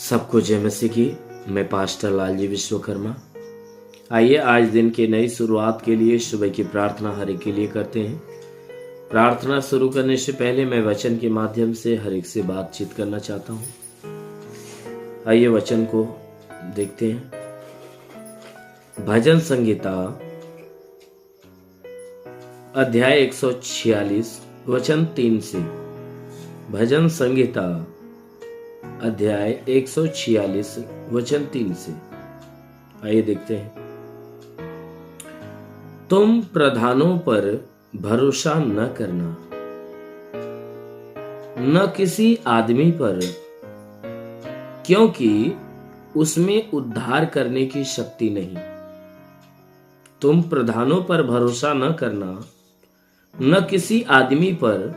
सबको जय मसीह की। मैं पास्टर लालजी विश्वकर्मा। आइए आज दिन की नई शुरुआत के लिए सुबह की प्रार्थना हर एक के लिए करते हैं। प्रार्थना शुरू करने से पहले मैं वचन के माध्यम से हर एक से बातचीत करना चाहता हूं। आइए वचन को देखते हैं। भजन संगीता अध्याय 146 वचन 3 से। भजन संगीता अध्याय 146 वचन 3 से। आइए देखते हैं। तुम प्रधानों पर भरोसा न करना, न किसी आदमी पर, क्योंकि उसमें उद्धार करने की शक्ति नहीं। तुम प्रधानों पर भरोसा न करना, न किसी आदमी पर,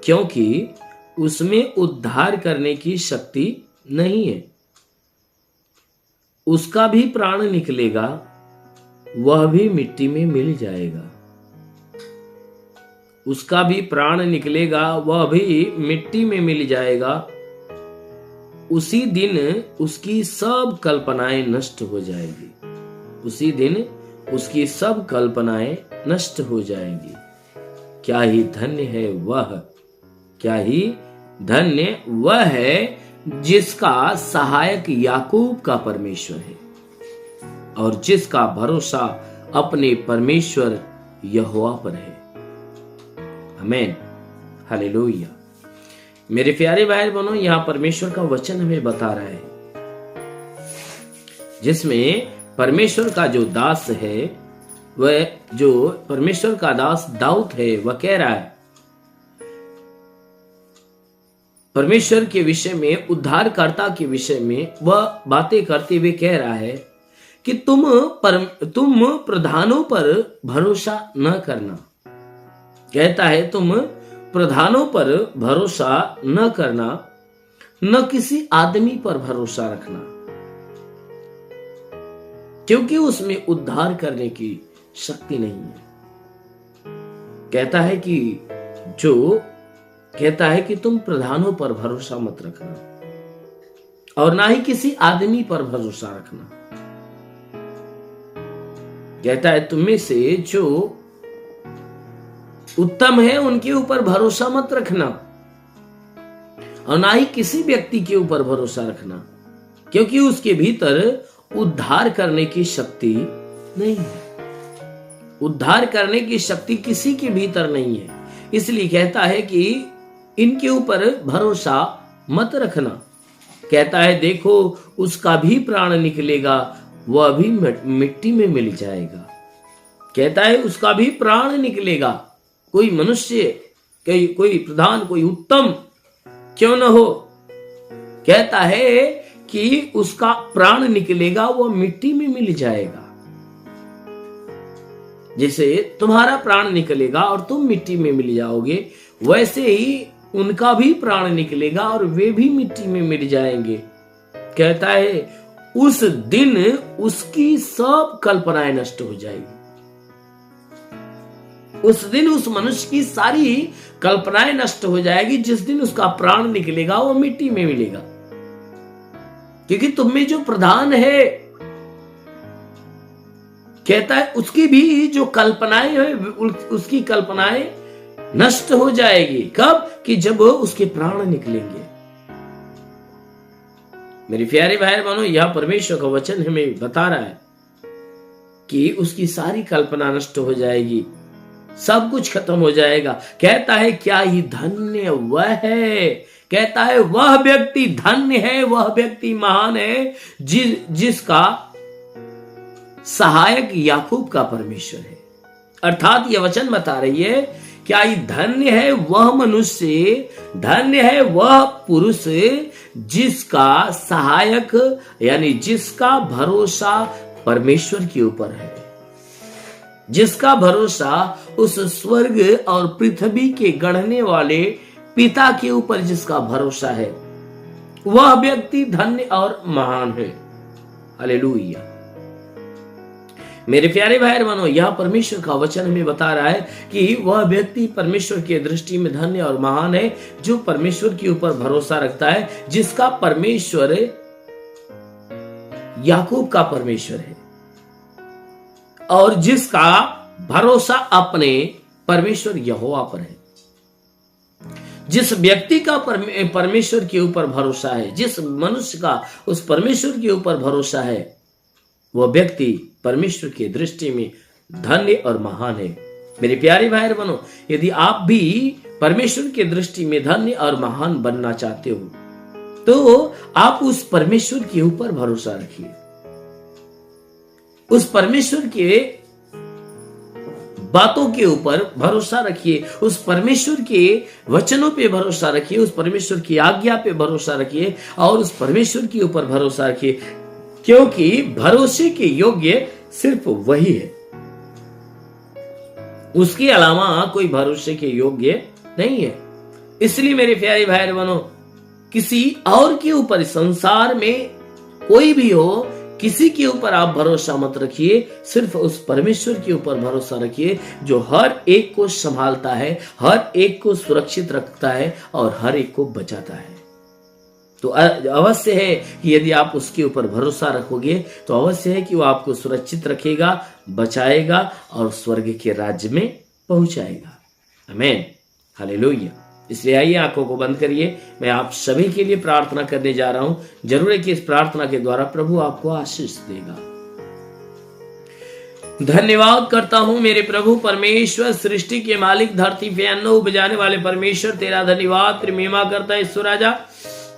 क्योंकि उसमें उद्धार करने की शक्ति नहीं है। उसका भी प्राण निकलेगा, वह भी मिट्टी में मिल जाएगा। उसका भी प्राण निकलेगा, वह भी मिट्टी में मिल जाएगा। उसी दिन उसकी सब कल्पनाएं नष्ट हो जाएगी। उसी दिन उसकी सब कल्पनाएं नष्ट हो जाएंगी। क्या ही धन्य है वह, क्या ही धन्य वह है जिसका सहायक याकूब का परमेश्वर है और जिसका भरोसा अपने परमेश्वर यहोवा पर है। आमीन, हालेलुया। मेरे प्यारे भाई बहनों, यहां परमेश्वर का वचन हमें बता रहा है, जिसमें परमेश्वर का जो दास है, वह जो परमेश्वर का दास दाऊद है, वह कह रहा है परमेश्वर के विषय में, उद्धारकर्ता के विषय में वह बातें करते हुए कह रहा है कि तुम प्रधानों पर भरोसा न करना। कहता है तुम प्रधानों पर भरोसा न करना, न किसी आदमी पर भरोसा रखना, क्योंकि उसमें उद्धार करने की शक्ति नहीं है। कहता है कि तुम प्रधानों पर भरोसा मत रखना और ना ही किसी आदमी पर भरोसा रखना। कहता है तुम में से जो उत्तम है उनके ऊपर भरोसा मत रखना और ना ही किसी व्यक्ति के ऊपर भरोसा रखना, क्योंकि उसके भीतर उद्धार करने की शक्ति नहीं है। उद्धार करने की शक्ति किसी के भीतर नहीं है। इसलिए कहता है कि इनके ऊपर भरोसा मत रखना। कहता है देखो, उसका भी प्राण निकलेगा, वह भी मिट्टी में मिल जाएगा। कहता है उसका भी प्राण निकलेगा। कोई मनुष्य, कोई प्रधान, कोई उत्तम क्यों न हो, कहता है कि उसका प्राण निकलेगा, वह मिट्टी में मिल जाएगा। जैसे तुम्हारा प्राण निकलेगा और तुम मिट्टी में मिल जाओगे, वैसे ही उनका भी प्राण निकलेगा और वे भी मिट्टी में मिल जाएंगे। कहता है उस दिन उसकी सब कल्पनाएं नष्ट हो जाएगी। उस दिन उस मनुष्य की सारी कल्पनाएं नष्ट हो जाएगी। जिस दिन उसका प्राण निकलेगा, वो मिट्टी में मिलेगा, क्योंकि तुम में जो प्रधान है, कहता है उसकी भी जो कल्पनाएं है, उसकी कल्पनाएं नष्ट हो जाएगी। कब? कि जब उसके प्राण निकलेंगे। मेरे प्यारे भाई बहनों, यह परमेश्वर का वचन हमें बता रहा है कि उसकी सारी कल्पना नष्ट हो जाएगी, सब कुछ खत्म हो जाएगा। कहता है क्या ही धन्य वह है। कहता है वह व्यक्ति धन्य है, वह व्यक्ति महान है जिसका सहायक याकूब का परमेश्वर है। अर्थात यह वचन बता रही है क्या ही धन्य है वह मनुष्य, धन्य है वह पुरुष जिसका सहायक यानी जिसका भरोसा परमेश्वर के ऊपर है, जिसका भरोसा उस स्वर्ग और पृथ्वी के गढ़ने वाले पिता के ऊपर जिसका भरोसा है, वह व्यक्ति धन्य और महान है। हालेलुया। मेरे प्यारे भाई बहनों, यह परमेश्वर का वचन हमें बता रहा है कि वह व्यक्ति परमेश्वर की दृष्टि में धन्य और महान है जो परमेश्वर के ऊपर भरोसा रखता है, जिसका परमेश्वर याकूब का परमेश्वर है और जिसका भरोसा अपने परमेश्वर यहोवा पर है। जिस व्यक्ति का परमेश्वर के ऊपर भरोसा है, जिस मनुष्य का उस परमेश्वर के ऊपर भरोसा है, वह व्यक्ति परमेश्वर की दृष्टि में धन्य और महान है। मेरे प्यारे भाई बहनों, यदि आप भी परमेश्वर की दृष्टि में धन्य और महान बनना चाहते हो तो आप उस परमेश्वर के ऊपर भरोसा रखिए, उस परमेश्वर के बातों के ऊपर भरोसा रखिए, उस परमेश्वर के वचनों पे भरोसा रखिए, उस परमेश्वर की आज्ञा पे भरोसा रखिए और उस परमेश्वर के ऊपर भरोसा रखिए, क्योंकि भरोसे के योग्य सिर्फ वही है, उसके अलावा कोई भरोसे के योग्य नहीं है। इसलिए मेरे प्यारे भाई बहनों, किसी और के ऊपर, संसार में कोई भी हो, किसी के ऊपर आप भरोसा मत रखिए, सिर्फ उस परमेश्वर के ऊपर भरोसा रखिए जो हर एक को संभालता है, हर एक को सुरक्षित रखता है और हर एक को बचाता है। तो अवश्य है कि यदि आप उसके ऊपर भरोसा रखोगे तो अवश्य है कि वो आपको सुरक्षित रखेगा, बचाएगा और स्वर्ग के राज्य में पहुंचाएगा। आमीन, हालेलुया। इसलिए आइए आंखों को बंद करिए, मैं आप सभी के लिए प्रार्थना करने जा रहा हूं। जरूर है कि इस प्रार्थना के द्वारा प्रभु आपको आशीष देगा। धन्यवाद करता हूं मेरे प्रभु परमेश्वर, सृष्टि के मालिक, धरती पे अन्न उपजाने वाले परमेश्वर, तेरा धन्यवाद, तेरी महिमा करता है ईश्वर राजा।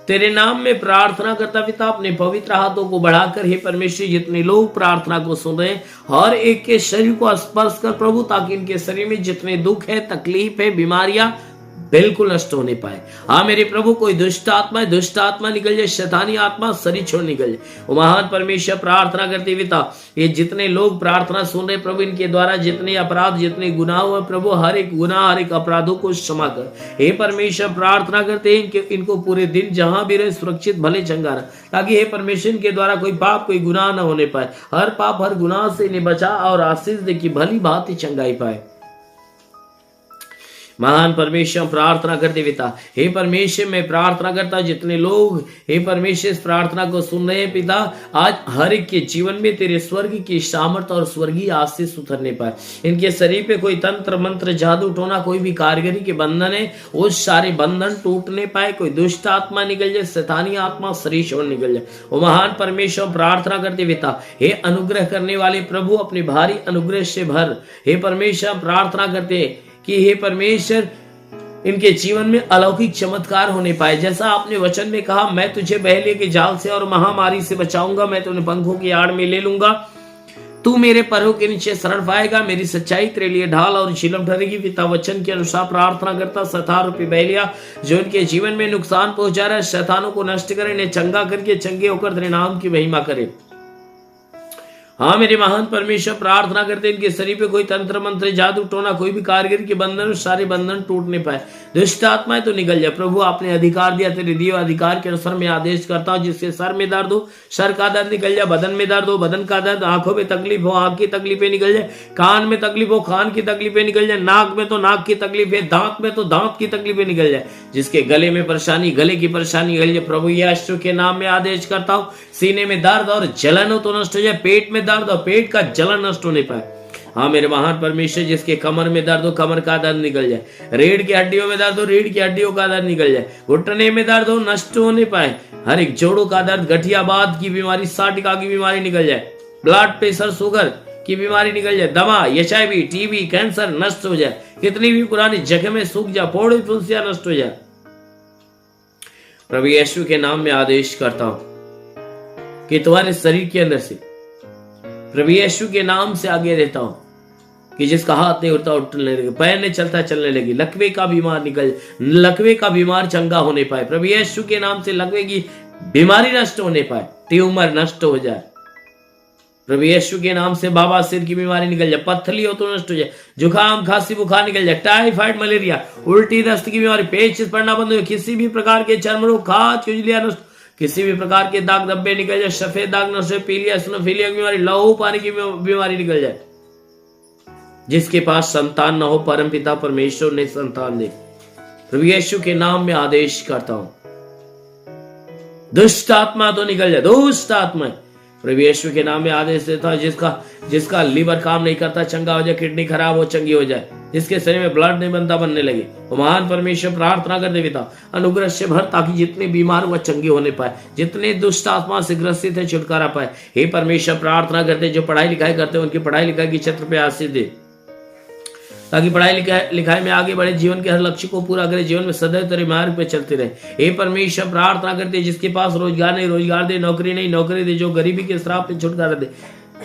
तेरे नाम में प्रार्थना करता पिता, अपने पवित्र हाथों को बढ़ाकर हे परमेश्वर, जितने लोग प्रार्थना को सुन रहे हैं हर एक के शरीर को स्पर्श कर प्रभु, ताकि इनके शरीर में जितने दुख है, तकलीफ है, बीमारियां बिल्कुल नष्ट होने पाए। हाँ मेरे प्रभु, कोई दुष्ट आत्मा निकल जाए, शैतानी आत्मा शरीर छोड़ निकल जाए। वो महान परमेश्वर, प्रार्थना करते पिता, ये जितने लोग प्रार्थना सुन रहे प्रभु, इनके द्वारा जितने अपराध, जितने गुनाह हुए प्रभु, हर एक गुनाह, हर एक अपराधों को क्षमा कर। हे परमेश्वर, प्रार्थना करते हैं इनको पूरे दिन जहां भी रहे सुरक्षित भले चंगा रहे, ताकि हे परमेश्वर इनके द्वारा कोई पाप, कोई गुनाह न होने पाए। हर पाप, हर गुनाह से इन्हें बचा और आशीष दे कि भली भांति चंगाई पाए। महान परमेश्वर, प्रार्थना करते पिता, हे परमेश्वर, मैं प्रार्थना करता जितने लोग हे परमेश्वर इस प्रार्थना को सुन रहे हैं पिता, आज हर एक के जीवन में तेरे स्वर्ग की सामर्थ और स्वर्गीय आशीष उतरने पाए। इनके शरीर पे कोई तंत्र मंत्र, जादू टोना, कोई भी कारीगरी के बंधन है, वो सारे बंधन टूटने पाए। कोई दुष्ट आत्मा निकल जाए, शैतानी आत्मा शरीर छोड़ निकल जाए। वो महान परमेश्वर, प्रार्थना करते पिता, हे अनुग्रह करने वाले प्रभु, अपने भारी अनुग्रह से भर। हे परमेश्वर, प्रार्थना करते कि हे परमेश्वर इनके जीवन में अलौकिक चमत्कार होने पाए। जैसा आपने वचन में कहा, मैं तुझे बहेलिये के जाल से और महामारी से बचाऊंगा, मैं तुम्हें पंखों की आड़ में ले लूंगा, तू मेरे पैरों के नीचे शरण पाएगा, मेरी सच्चाई तेरे लिए ढाल और झिलम ठहरेगी। पिता वचन के अनुसार प्रार्थना करता, शैतान रूपी बहेलिया जो इनके जीवन में नुकसान पहुंचा रहा है, शैतानों को नष्ट करे, इन्हें चंगा करके चंगे होकर तेरे नाम की महिमा करे। हाँ मेरे महान परमेश्वर, प्रार्थना करते इनके शरीर पे कोई तंत्र मंत्र, जादू टोना, कोई भी कारीगर के बंधन, सारे बंधन टूटने पाए। दुष्ट आत्माएं तो निकल जाए प्रभु, आपने अधिकार दिया, तेरे दिए अधिकार के अनुसार मैं आदेश करता हूँ, जिससे सर में दर्द हो सर का दर्द निकल जाए, बदन में दर्द हो बदन का दर्द, आंखों में तकलीफ हो आंख की तकलीफें निकल जाए, कान में तकलीफ हो कान की तकलीफें निकल जाए, नाक में तो नाक की तकलीफ है, दांत में तो दांत की तकलीफें निकल जाए, जिसके गले में परेशानी, गले की परेशानी निकल जाए प्रभु यीशु के नाम में आदेश करता हूँ। सीने में दर्द और जलन हो तो नष्ट हो जाए, पेट में दर्द और पेट का जलन नष्ट होने पाए। हाँ मेरे महान परमेश्वर, जिसके कमर में दर्द हो कमर का दर्द निकल जाए, रीढ़ की हड्डियों में दर्द हो रीढ़ की हड्डियों का दर्द निकल जाए, घुटने में दर्द हो नष्ट होने पाए, हर एक जोड़ों का दर्द, गठियाबाद की बीमारी, साटिका की बीमारी निकल जाए, ब्लड प्रेशर, शुगर की बीमारी निकल जाए, दमा, HIV, TB, कैंसर नष्ट हो जाए, कितनी भी पुरानी जख्में सूख जाए, फोड़े फुंसियां नष्ट हो जाए। प्रभु यीशु के नाम में आदेश करता हूं कि तुम्हारे शरीर के अंदर से प्रभु यीशु के नाम से आगे देता हूं कि जिसका हाथ नहीं उठता उठने लगे, पैर नहीं चलता चलने लगी, लकवे का बीमार निकल, लकवे का बीमार चंगा होने पाए। प्रभु यीशु के नाम से लकवे की बीमारी नष्ट होने पाए, ट्यूमर नष्ट हो जाए। प्रभु यीशु के नाम से बाबा सिर की बीमारी निकल जाए, पत्थली हो तो नष्ट हो जाए, जुकाम खांसी बुखार निकल जाए, टाइफाइड मलेरिया उल्टी दस्त की बीमारी, पेट पड़ना बंद हो, किसी भी प्रकार के चर्म रोग, खाज खुजलियां नष्ट, किसी भी प्रकार के दाग धब्बे निकल जाए, सफेद दाग नष्ट हो, पीलिया स्नोफिलिया की बीमारी, लहू पानी की बीमारी निकल जाए। जिसके पास संतान न हो परम पिता परमेश्वर ने संतान दे। प्रभु यीशु के नाम में आदेश करता हूं, दुष्ट आत्मा तो निकल जाए, दुष्ट आत्मा प्रभु यीशु के नाम में आदेश देता हूं, जिसका लीवर काम नहीं करता चंगा हो जाए, किडनी खराब हो चंगी हो जाए, जिसके शरीर में ब्लड नहीं बनता बनने लगे, वो महान परमेश्वर प्रार्थना कर दे पिता अनुग्रह से भर, ताकि जितने बीमार हुआ चंगे होने पाए, जितने दुष्ट आत्मा से ग्रसित है छुटकारा पाए। हे परमेश्वर प्रार्थना करते जो पढ़ाई लिखाई करते हैं उनकी पढ़ाई लिखाई की क्षेत्र पे आशीष दे, ताकि पढ़ाई लिखाई में आगे बढ़े, जीवन के हर लक्ष्य को पूरा करे, जीवन में सदैव तेरे मार्ग पे चलते रहे। हे परमेश्वर प्रार्थना करते जिसके पास रोजगार नहीं रोजगार दे, नौकरी नहीं नौकरी दे, जो गरीबी के श्राप से छुटकारा दे,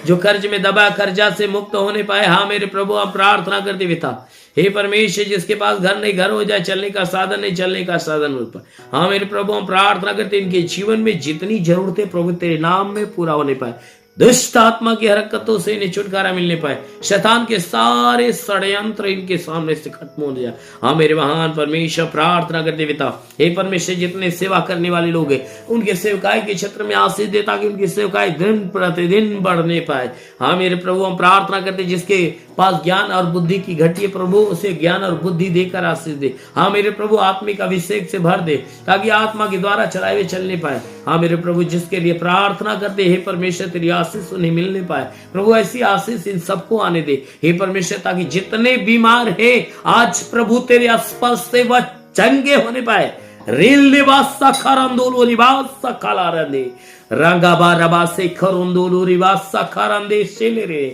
जो कर्ज में दबा कर्जा से मुक्त होने पाए। हाँ मेरे प्रभु हम प्रार्थना करते पिता, हे परमेश्वर जिसके पास घर नहीं घर हो जाए, चलने का साधन नहीं चलने का साधन हो पाए। हाँ मेरे प्रभु हम प्रार्थना करते इनके जीवन में जितनी जरूरतें प्रभु तेरे नाम में पूरा होने पाए, दुष्ट आत्मा की हरकतों से इन्हें छुटकारा मिलने पाए, शैतान के सारे षड्यंत्र इनके सामने से खत्म हो जाए। हाँ मेरे महान परमेश्वर प्रार्थना करते पिता, हे परमेश्वर जितने सेवा करने वाले लोग हैं उनके सेवकाई के क्षेत्र में आशीष दे, ताकि उनकी सेवकाई दिन प्रतिदिन बढ़ने पाए। हाँ मेरे प्रभु हम प्रार्थना करते जिसके पास ज्ञान और बुद्धि की घटी है प्रभु उसे ज्ञान और बुद्धि देकर आशीष दे। हाँ मेरे प्रभु आत्मिक अभिषेक से भर दे, ताकि आत्मा के द्वारा चलाए हुए चलने पाए। हाँ मेरे प्रभु जिसके लिए प्रार्थना करते हे परमेश्वर तेरी आशीष उन्हें मिलने पाए, प्रभु ऐसी आशीष इन सबको आने दे हे परमेश्वर, ताकि जितने बीमार है आज प्रभु तेरे स्पर्श से वह चंगे होने पाए। रेल निवास खरंदोलो निवास खलारंदे रंगा बारबा से खरंदोलो निवास खरंदे शेले।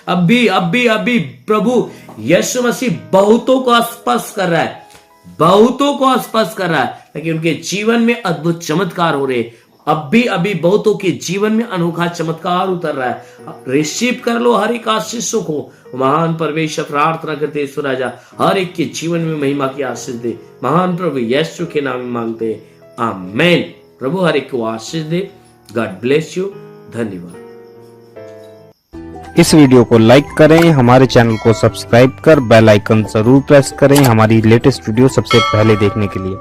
अभी प्रभु यीशु मसीह बहुतों को स्पर्श कर रहा है, बहुतों को स्पर्श कर रहा है, ताकि उनके जीवन में अद्भुत चमत्कार हो रहे। अभी बहुतों के जीवन में अनोखा चमत्कार उतर रहा है। रिसीव कर लो हर एक आशीषों को। महान परमेश्वर प्रार्थना करते ईश्वर राजा हर एक के जीवन में महिमा की आशीष दे, महान प्रभु यीशु के नाम में मांगते हैं, आमेन। प्रभु हर एक को आशीष दे। God bless you. धन्यवाद। इस वीडियो को लाइक करें, हमारे चैनल को सब्सक्राइब कर बेल आइकन जरूर प्रेस करें हमारी लेटेस्ट वीडियो सबसे पहले देखने के लिए।